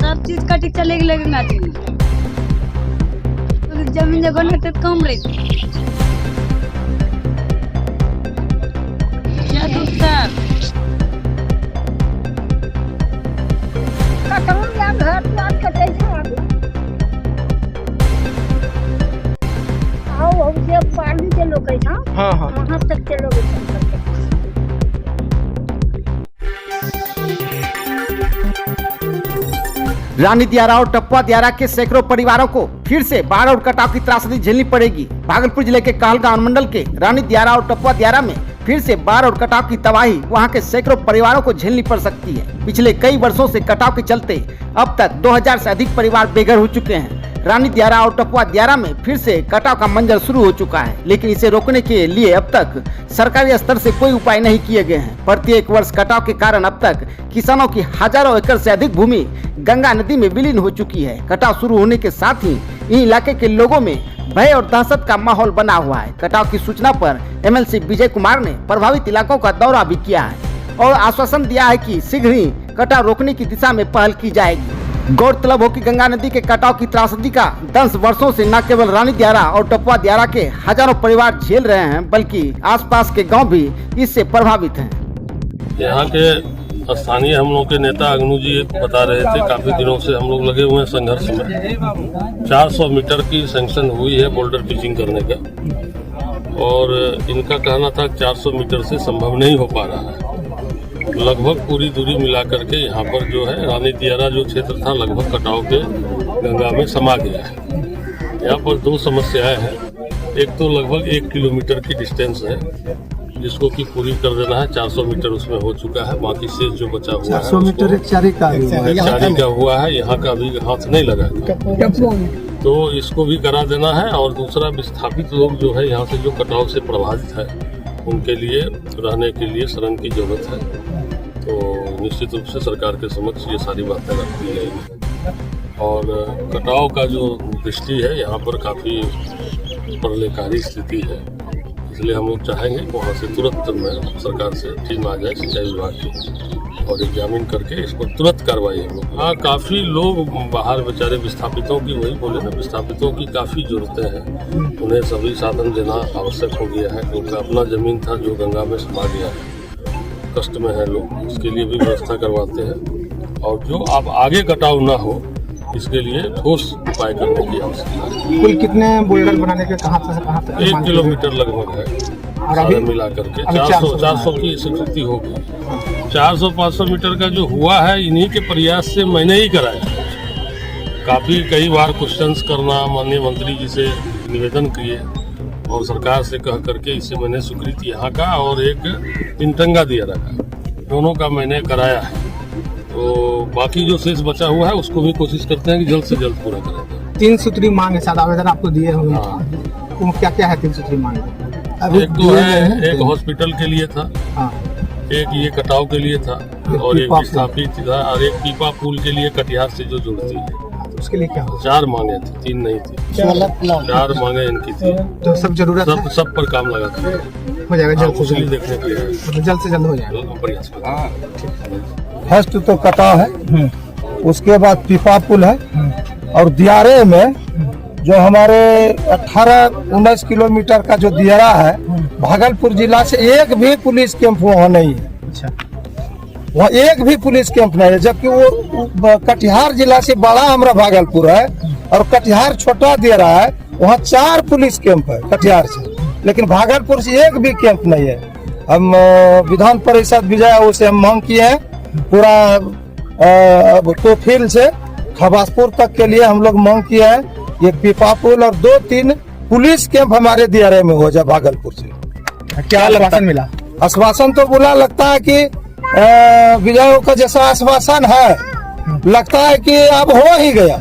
सब चीज कटी चलेगी लेकिन गाची में तो जमीन जगह नहीं तो कम रहती क्या दूसर कटौन या घर द्वार कटे छै आओ जे पानी के लोग है ना हाँ हाँ वहां तक चलोगे चल रानी दियारा और टप्पा दियारा के सैकड़ों परिवारों को फिर से बाढ़ और कटाव की त्रासदी झेलनी पड़ेगी। भागलपुर जिले के कहलगांव अनुमंडल के रानी दियारा और टप्पा दियारा में फिर से बाढ़ और कटाव की तबाही वहां के सैकड़ों परिवारों को झेलनी पड़ सकती है। पिछले कई वर्षों से कटाव के चलते अब तक 2000 से अधिक परिवार बेघर हो चुके हैं। रानी दियारा और टप्पा दियारा में फिर से कटाव का मंजर शुरू हो चुका है, लेकिन इसे रोकने के लिए अब तक सरकारी स्तर से कोई उपाय नहीं किए गए हैं। प्रत्येक वर्ष कटाव के कारण अब तक किसानों की हजारों एकड़ से अधिक भूमि गंगा नदी में विलीन हो चुकी है। कटाव शुरू होने के साथ ही इन इलाके के लोगों में भय और दहशत का माहौल बना हुआ है। कटाव की सूचना पर एमएलसी विजय कुमार ने प्रभावित इलाकों का दौरा भी किया है और आश्वासन दिया है कि शीघ्र ही कटाव रोकने की दिशा में पहल की जाएगी। गौरतलब हो कि गंगा नदी के कटाव की त्रासदी का 10 वर्षों से न केवल रानी दियारा और टप्पा दियारा के हजारों परिवार झेल रहे हैं, बल्कि आसपास के गांव भी इससे प्रभावित हैं। यहाँ के स्थानीय हम लोग के नेता अग्नू जी बता रहे थे, काफी दिनों से हम लोग लगे हुए हैं संघर्ष में। 400 मीटर की सैंक्शन हुई है बोल्डर पिचिंग करने का, और इनका कहना था 400 मीटर से संभव नहीं हो पा रहा है। लगभग पूरी दूरी मिलाकर के यहाँ पर जो है रानी दियारा जो क्षेत्र था लगभग कटाव के गंगा में समा गया है। यहाँ पर दो समस्याएं हैं। एक तो लगभग 1 किलोमीटर की डिस्टेंस है जिसको कि पूरी कर देना है। 400 मीटर उसमें हो चुका है, बाकी शेष जो बचा हुआ है 400 मीटर एक चारी का हुआ है। यहाँ का अभी हाथ नहीं लगा, तो इसको भी करा देना है। और दूसरा विस्थापित लोग जो है यहाँ से जो कटाव से प्रभावित है उनके लिए रहने के लिए शरण की जरूरत है। तो निश्चित रूप से सरकार के समक्ष ये सारी बातें रखी जाएगी। और कटाव का जो दृष्टि है यहाँ पर काफ़ी प्रलयकारी स्थिति है, इसलिए हम लोग चाहेंगे वहाँ से तुरंत में सरकार से टीम आ जाए सिंचाई विभाग की और एग्जामिन करके इस पर तुरंत कार्रवाई हम लोग। हाँ, काफ़ी लोग बाहर बेचारे विस्थापितों की, वही बोले ना, विस्थापितों की काफ़ी जरूरतें हैं। उन्हें सभी साधन देना आवश्यक हो गया है क्योंकि अपना ज़मीन था जो गंगा में समा गया है। कष्ट में है लोग, उसके लिए भी व्यवस्था करवाते हैं। और जो अब आगे कटाव ना हो इसके लिए ठोस उपाय करने की आवश्यकता है। कुल कितने बोल्डर बनाने के कहाँ तक 1 किलोमीटर लगभग है, सारे मिला करके 400 की स्वीकृति होगी। 400-500 मीटर का जो हुआ है इन्हीं के प्रयास से मैंने ही कराया। काफ़ी कई बार क्वेश्चंस करना, माननीय मंत्री जी से निवेदन किए और सरकार से कह करके इसे मैंने स्वीकृति यहाँ का और एक तिनटंगा दियारा का, दोनों का मैंने कराया है। तो बाकी जो शेष बचा हुआ है उसको भी कोशिश करते हैं कि जल्द से जल्द पूरा करें। 3 सूत्री मांग है, शायद आवेदन आपको दिए होंगे। वो क्या क्या है 3 सूत्री मांग? एक तो है, एक हॉस्पिटल के लिए था, एक ये कटाव के लिए था, और एक विस्थापित था, और एक पीपा पुल के लिए कटिहार से जो जुड़ती है उसके लिए क्या? 4 मांगे थी, 3 नहीं थी, 4 मांगे इनकी थी। तो सब जरूरत सब पर काम लगा था, हो जाएगा जल्द से जल्द, देखने के लिए जल्द से जल्द हो जाएगा प्रयास। फर्स्ट तो कटाव है, उसके बाद पीपा पुल है, और दियारे में जो हमारे 18-19 किलोमीटर का जो दियारा है, भागलपुर जिला से एक भी पुलिस कैंप वहाँ नहीं है। अच्छा, वहाँ एक भी पुलिस कैंप नहीं है, जबकि वो कटिहार जिला से बड़ा हमारा भागलपुर है और कटिहार छोटा दियारा है, वहाँ 4 पुलिस कैंप है कटिहार से, लेकिन भागलपुर से एक भी कैंप नहीं है। हम विधान परिषद विजय से हम मांग किए हैं, पूरा तोफिल से खबासपुर तक के लिए हम लोग मांग किए हैं, ये पीपा पुल और 2-3 पुलिस कैंप हमारे दियारे में हो जाए भागलपुर से। क्या आश्वासन मिला? आश्वासन तो बुरा लगता है कि विजयों का जैसा आश्वासन है, लगता है कि अब हो ही गया।